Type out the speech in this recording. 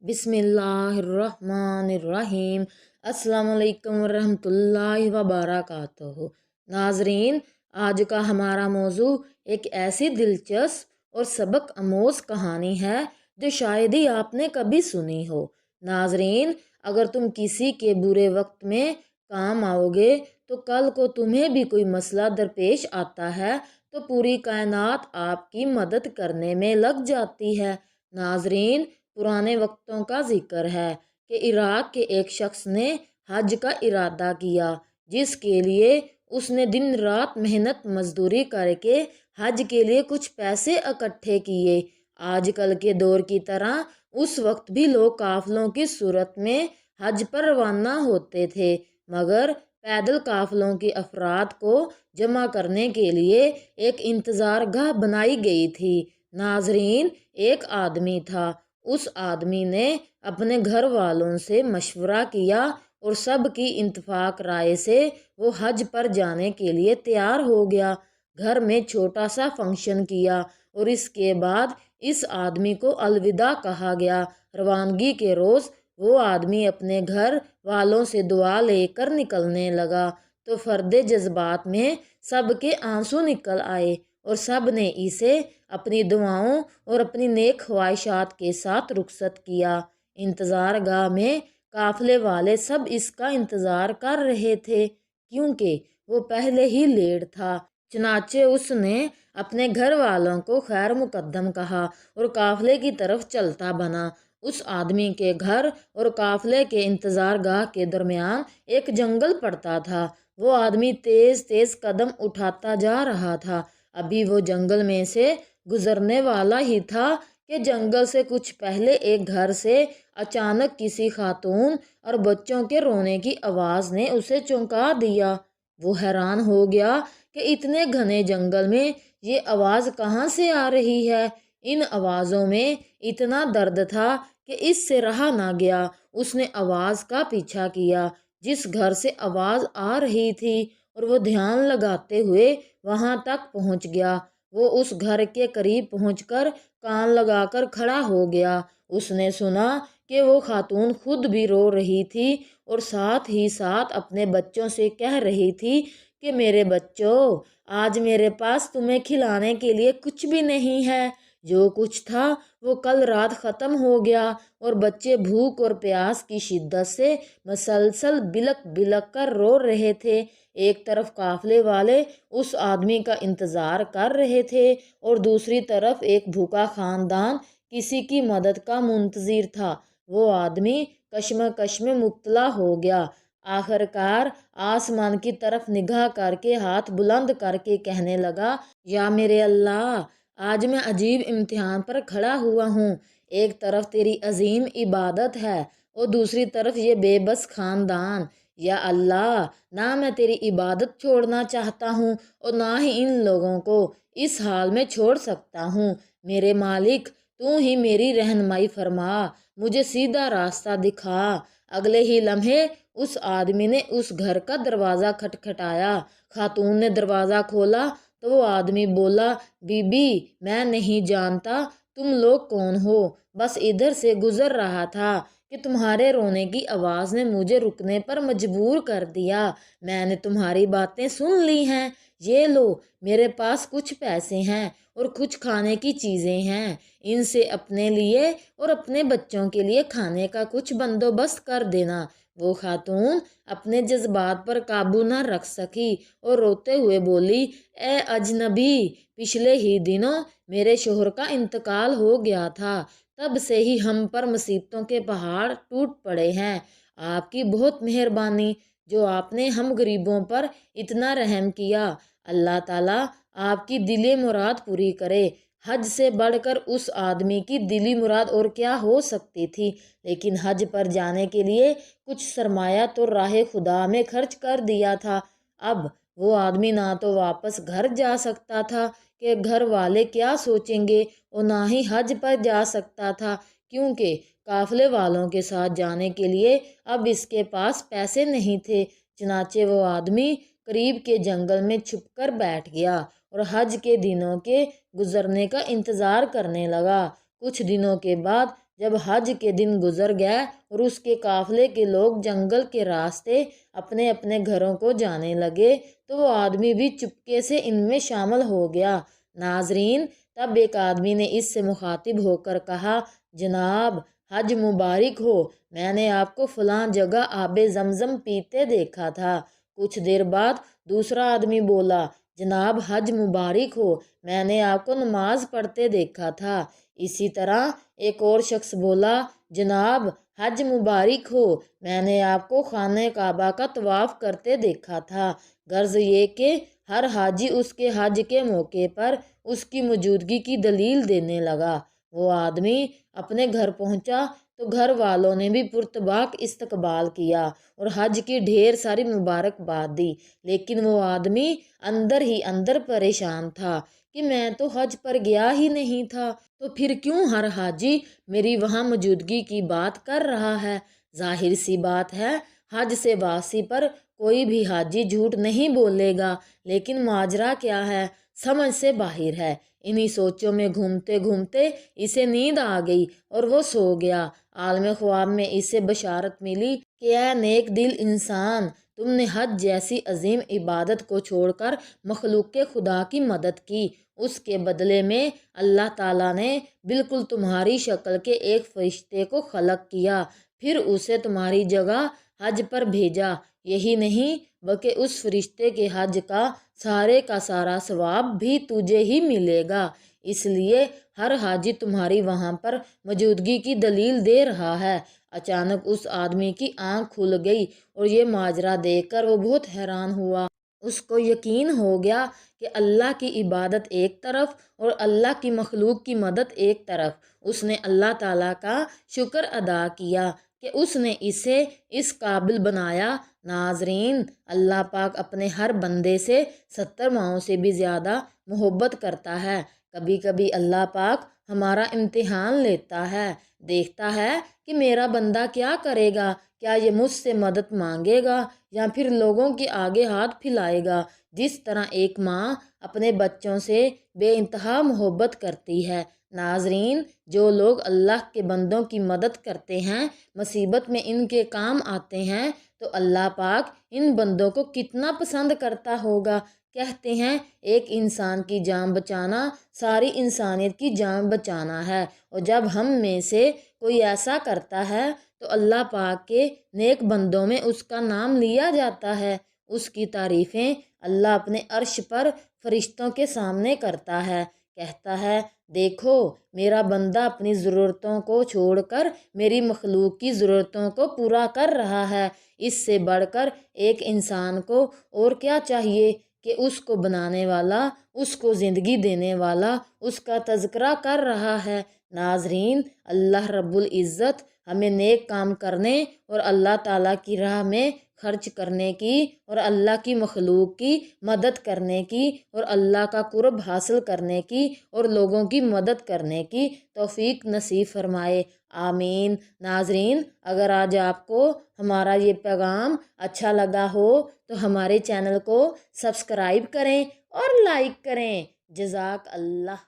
बिस्मिल्लाहिर्रहमानिर्रहीम। अस्सलाम वालेकुम रहमतुल्लाहि व बरकातुहू। नाजरीन, आज का हमारा मौजू एक ऐसी दिलचस्प और सबक आमोज कहानी है जो शायद ही आपने कभी सुनी हो। नाजरीन, अगर तुम किसी के बुरे वक्त में काम आओगे तो कल को तुम्हें भी कोई मसला दरपेश आता है तो पूरी कायनात आपकी मदद करने में लग जाती है। नाजरीन, पुराने वक्तों का जिक्र है कि इराक के एक शख्स ने हज का इरादा किया, जिसके लिए उसने दिन रात मेहनत मजदूरी करके हज के लिए कुछ पैसे इकट्ठे किए। आजकल के दौर की तरह उस वक्त भी लोग काफिलों की सूरत में हज पर रवाना होते थे, मगर पैदल काफिलों के अफराद को जमा करने के लिए एक इंतजार गाह बनाई गई थी। नाजरीन, एक आदमी था। उस आदमी ने अपने घर वालों से मशवरा किया और सब की इत्तेफाक राय से वो हज पर जाने के लिए तैयार हो गया। घर में छोटा सा फंक्शन किया और इसके बाद इस आदमी को अलविदा कहा गया। रवानगी के रोज़ वो आदमी अपने घर वालों से दुआ लेकर निकलने लगा तो फर्दे जज्बात में सबके आंसू निकल आए और सब ने इसे अपनी दुआओं और अपनी नेक ख्वाहिशात के साथ रुखसत किया। इंतज़ार गाह में काफिले वाले सब इसका इंतज़ार कर रहे थे, क्योंकि वो पहले ही लेट था। चनाचे उसने अपने घर वालों को खैर मुकद्दम कहा और काफिले की तरफ चलता बना। उस आदमी के घर और काफिले के इंतज़ार गाह के दरमियान एक जंगल पड़ता था। वो आदमी तेज तेज कदम उठाता जा रहा था। अभी वो जंगल में से गुजरने वाला ही था कि जंगल से कुछ पहले एक घर से अचानक किसी खातून और बच्चों के रोने की आवाज़ ने उसे चौंका दिया। वो हैरान हो गया कि इतने घने जंगल में ये आवाज़ कहाँ से आ रही है। इन आवाज़ों में इतना दर्द था कि इससे रहा ना गया। उसने आवाज़ का पीछा किया जिस घर से आवाज़ आ रही थी और वो ध्यान लगाते हुए वहाँ तक पहुँच गया। वो उस घर के करीब पहुंचकर कान लगाकर खड़ा हो गया। उसने सुना कि वो खातून खुद भी रो रही थी और साथ ही साथ अपने बच्चों से कह रही थी कि मेरे बच्चों, आज मेरे पास तुम्हें खिलाने के लिए कुछ भी नहीं है। जो कुछ था वो कल रात ख़त्म हो गया और बच्चे भूख और प्यास की शिद्दत से मसलसल बिलक बिलक कर रो रहे थे। एक तरफ काफिले वाले उस आदमी का इंतज़ार कर रहे थे और दूसरी तरफ एक भूखा खानदान किसी की मदद का मुंतज़िर था। वो आदमी कश्मकश में मुब्तला हो गया। आखिरकार आसमान की तरफ निगाह करके हाथ बुलंद करके कहने लगा, या मेरे अल्लाह, आज मैं अजीब इम्तिहान पर खड़ा हुआ हूँ। एक तरफ तेरी अजीम इबादत है और दूसरी तरफ ये बेबस खानदान। या अल्लाह, ना मैं तेरी इबादत छोड़ना चाहता हूँ और ना ही इन लोगों को इस हाल में छोड़ सकता हूँ। मेरे मालिक, तू ही मेरी रहनुमाई फरमा, मुझे सीधा रास्ता दिखा। अगले ही लम्हे उस आदमी ने उस घर का दरवाज़ा खटखटाया। खातून ने दरवाज़ा खोला तो वो आदमी बोला, बीबी, मैं नहीं जानता तुम लोग कौन हो, बस इधर से गुजर रहा था कि तुम्हारे रोने की आवाज़ ने मुझे रुकने पर मजबूर कर दिया। मैंने तुम्हारी बातें सुन ली हैं। ये लो, मेरे पास कुछ पैसे हैं और कुछ खाने की चीज़ें हैं। इनसे अपने लिए और अपने बच्चों के लिए खाने का कुछ बंदोबस्त कर देना। वो खातून अपने जज्बात पर काबू न रख सकी और रोते हुए बोली, ए अजनबी, पिछले ही दिनों मेरे शोहर का इंतकाल हो गया था। तब से ही हम पर मुसीबतों के पहाड़ टूट पड़े हैं। आपकी बहुत मेहरबानी जो आपने हम गरीबों पर इतना रहम किया। अल्लाह ताला आपकी दिली मुराद पूरी करे। हज से बढ़कर उस आदमी की दिली मुराद और क्या हो सकती थी। लेकिन हज पर जाने के लिए कुछ सरमाया तो राह खुदा में खर्च कर दिया था। अब वो आदमी ना तो वापस घर जा सकता था कि घर वाले क्या सोचेंगे, और ना ही हज पर जा सकता था क्योंकि काफिले वालों के साथ जाने के लिए अब इसके पास पैसे नहीं थे। चनाचे वो आदमी करीब के जंगल में छुपकर बैठ गया और हज के दिनों के गुजरने का इंतज़ार करने लगा। कुछ दिनों के बाद جب حج کے دن گزر گیا اور اس کے قافلے کے لوگ جنگل کے راستے اپنے اپنے گھروں کو جانے لگے تو وہ آدمی بھی چپکے سے ان میں شامل ہو گیا۔ ناظرین، تب ایک آدمی نے اس سے مخاطب ہو کر کہا، جناب حج مبارک ہو، میں نے آپ کو فلاں جگہ آب زمزم پیتے دیکھا تھا۔ کچھ دیر بعد دوسرا آدمی بولا، جناب حج مبارک ہو، میں نے آپ کو نماز پڑھتے دیکھا تھا۔ اسی طرح ایک اور شخص بولا، جناب حج مبارک ہو، میں نے آپ کو خانہ کعبہ کا طواف کرتے دیکھا تھا۔ غرض یہ کہ ہر حاجی اس کے حج کے موقع پر اس کی موجودگی کی دلیل دینے لگا۔ وہ آدمی اپنے گھر پہنچا تو گھر والوں نے بھی پرتپاک استقبال کیا اور حج کی ڈھیر ساری مبارکباد دی، لیکن وہ آدمی اندر ہی اندر پریشان تھا کہ میں تو حج پر گیا ہی نہیں تھا، تو پھر کیوں ہر حاجی میری وہاں موجودگی کی بات کر رہا ہے؟ ظاہر سی بات ہے حج سے واپسی پر کوئی بھی حاجی جھوٹ نہیں بولے گا، لیکن ماجرا کیا ہے سمجھ سے باہر ہے۔ انہی سوچوں میں گھومتے گھومتے اسے نیند آ گئی اور وہ سو گیا۔ عالم خواب میں اسے بشارت ملی کہ اے نیک دل انسان، تم نے حج جیسی عظیم عبادت کو چھوڑ کر مخلوق خدا کی مدد کی۔ اس کے بدلے میں اللہ تعالیٰ نے بالکل تمہاری شکل کے ایک فرشتے کو خلق کیا، پھر اسے تمہاری جگہ حج پر بھیجا۔ یہی نہیں بلکہ اس فرشتے کے حج کا سارا ثواب بھی تجھے ہی ملے گا۔ اس لیے ہر حاجی تمہاری وہاں پر موجودگی کی دلیل دے رہا ہے۔ اچانک اس آدمی کی آنکھ کھل گئی اور یہ ماجرا دیکھ کر وہ بہت حیران ہوا۔ اس کو یقین ہو گیا کہ اللہ کی عبادت ایک طرف اور اللہ کی مخلوق کی مدد ایک طرف۔ اس نے اللہ تعالیٰ کا شکر ادا کیا کہ اس نے اسے اس قابل بنایا۔ ناظرین، اللہ پاک اپنے ہر بندے سے 70 ماؤں سے بھی زیادہ محبت کرتا ہے۔ کبھی کبھی اللہ پاک ہمارا امتحان لیتا ہے، دیکھتا ہے کہ میرا بندہ کیا کرے گا، کیا یہ مجھ سے مدد مانگے گا یا پھر لوگوں کے آگے ہاتھ پھیلائے گا۔ جس طرح ایک ماں اپنے بچوں سے بے انتہا محبت کرتی ہے۔ ناظرین، جو لوگ اللہ کے بندوں کی مدد کرتے ہیں، مصیبت میں ان کے کام آتے ہیں، تو اللہ پاک ان بندوں کو کتنا پسند کرتا ہوگا۔ کہتے ہیں ایک انسان کی جان بچانا ساری انسانیت کی جان بچانا ہے، اور جب ہم میں سے کوئی ایسا کرتا ہے تو اللہ پاک کے نیک بندوں میں اس کا نام لیا جاتا ہے۔ اس کی تعریفیں اللہ اپنے عرش پر فرشتوں کے سامنے کرتا ہے، کہتا ہے، دیکھو میرا بندہ اپنی ضرورتوں کو چھوڑ کر میری مخلوق کی ضرورتوں کو پورا کر رہا ہے۔ اس سے بڑھ کر ایک انسان کو اور کیا چاہیے کہ اس کو بنانے والا، اس کو زندگی دینے والا اس کا تذکرہ کر رہا ہے۔ ناظرین، اللہ رب العزت ہمیں نیک کام کرنے اور اللہ تعالیٰ کی راہ میں خرچ کرنے کی اور اللہ کی مخلوق کی مدد کرنے کی اور اللہ کا قرب حاصل کرنے کی اور لوگوں کی مدد کرنے کی توفیق نصیب فرمائے، آمین۔ ناظرین، اگر آج آپ کو ہمارا یہ پیغام اچھا لگا ہو تو ہمارے چینل کو سبسکرائب کریں اور لائک کریں۔ جزاک اللہ۔